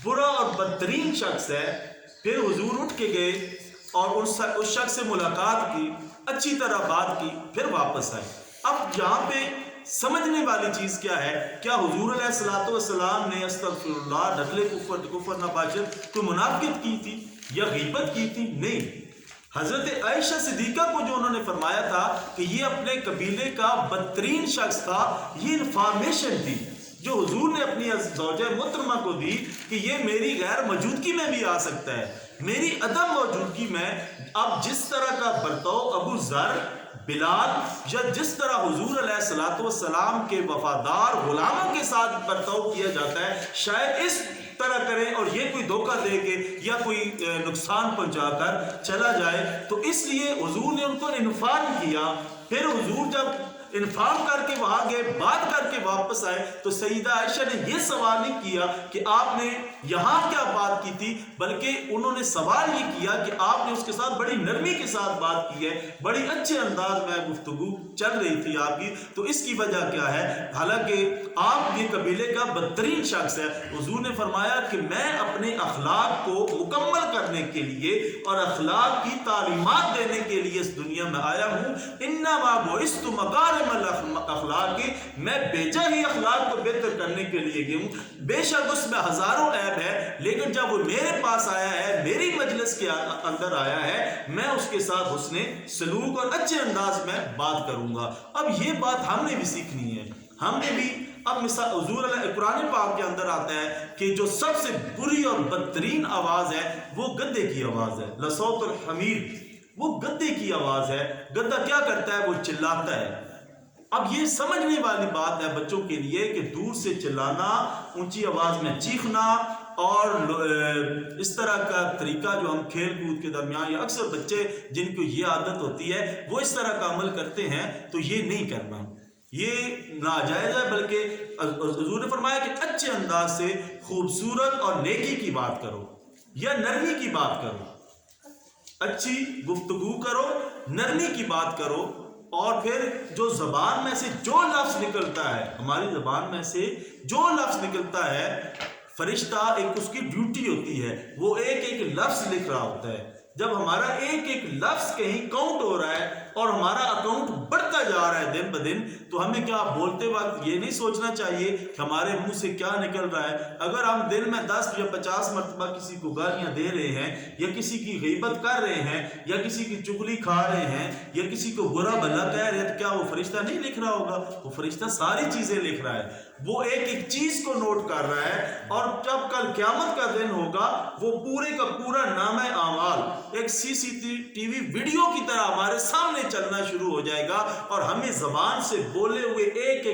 برا اور بدترین شخص ہے. پھر حضور اٹھ کے گئے اور اس شخص سے ملاقات کی، اچھی طرح بات کی، پھر واپس آئے. اب یہاں پہ سمجھنے والی چیز کیا ہے؟ کیا حضور علیہ الصلوۃ والسلام نے استغفر اللہ نقل کفر نباشت کوئی منافقت کی تھی یا غیبت کی تھی؟ نہیں. حضرت عائشہ صدیقہ کو جو انہوں نے فرمایا تھا کہ یہ اپنے قبیلے کا بدترین شخص تھا، یہ انفارمیشن تھی جو حضور نے اپنی زوجہ محترمہ کو دی کہ یہ میری غیر موجودگی میں بھی آ سکتا ہے، میری عدم موجودگی میں. اب جس طرح کا برتاؤ ابو ذر، بلال یا جس طرح حضور علیہ الصلوۃ والسلام کے وفادار غلاموں کے ساتھ برتاؤ کیا جاتا ہے، شاید اس طرح کریں اور یہ کوئی دھوکہ دے کے یا کوئی نقصان پہنچا کر چلا جائے. تو اس لیے حضور نے ان کو انفارم کیا. پھر حضور جب انفارم کر کے وہاں گئے، بات کر کے واپس آئے، تو سیدہ عائشہ نے یہ سوال نہیں کیا کہ آپ نے یہاں کیا بات کی تھی، بلکہ انہوں نے سوال یہ کیا کہ آپ نے اس کے ساتھ بڑی نرمی کے ساتھ بات کی ہے، بڑی اچھے انداز میں گفتگو چل رہی تھی آپ کی. تو اس کی وجہ کیا ہے؟ حالانکہ آپ یہ قبیلے کا بدترین شخص ہے. حضور نے فرمایا کہ میں اپنے اخلاق کو مکمل کرنے کے لیے اور اخلاق کی تعلیمات دینے کے لیے اس دنیا میں آیا ہوں. انما بعثت مکارم الاخلاق، میں بھیجا ہی اخلاق کو بہتر کرنے کے لیے گیا ہوں. بے شک اس میں ہزاروں عیب ہے، لیکن جب وہ میرے پاس آیا ہے، میری مجلس کے اندر آیا ہے، میں اس کے ساتھ حسن سلوک اور اچھے انداز میں بات کروں گا. اب یہ بات ہم نے بھی سیکھنی ہے. ہم نے بھی اب مثال حضور علیہ قرآن پاک کے اندر آتا ہے کہ جو سب سے بری اور بدترین آواز ہے وہ گدے کی آواز ہے. لصوت الحمیر، وہ گدے کی آواز ہے. گدہ کیا کرتا ہے؟ وہ چلاتا ہے. اب یہ سمجھنے والی بات ہے بچوں کے لیے کہ دور سے چلانا، اونچی آواز میں چیخنا اور اس طرح کا طریقہ جو ہم کھیل کود کے درمیان، یا اکثر بچے جن کو یہ عادت ہوتی ہے وہ اس طرح کا عمل کرتے ہیں، تو یہ نہیں کرنا، یہ ناجائز ہے. بلکہ حضور نے فرمایا کہ اچھے انداز سے خوبصورت اور نیکی کی بات کرو یا نرمی کی بات کرو، اچھی گفتگو کرو، نرمی کی بات کرو. اور پھر جو زبان میں سے جو لفظ نکلتا ہے، ہماری زبان میں سے جو لفظ نکلتا ہے، فرشتہ ایک اس کی ڈیوٹی ہوتی ہے، وہ ایک ایک لفظ لکھ رہا ہوتا ہے. جب ہمارا ایک ایک لفظ کہیں کاؤنٹ ہو رہا ہے اور ہمارا اکاؤنٹ بڑھتا جا رہا ہے دن بدن، تو ہمیں کیا بولتے وقت یہ نہیں سوچنا چاہیے کہ ہمارے منہ سے کیا نکل رہا ہے. اگر ہم دن میں 10 یا 50 مرتبہ کسی کو گالیاں دے رہے ہیں، یا کسی کی غیبت کر رہے ہیں، یا کسی کی چغلی کھا رہے ہیں، یا کسی کو برا بھلا کہہ رہے ہیں، تو کیا وہ فرشتہ نہیں لکھ رہا ہوگا؟ وہ فرشتہ ساری چیزیں لکھ رہا ہے، وہ ایک ایک چیز کو نوٹ کر رہا ہے. اور جب کل قیامت کا دن ہوگا، وہ پورے کا پورا نامہ اعمال ایک CCTV ویڈیو کی طرح ہمارے سامنے چلنا شروع ہو جائے گا، اور ہمیں زبان سے بولے ہوئے ایک ایک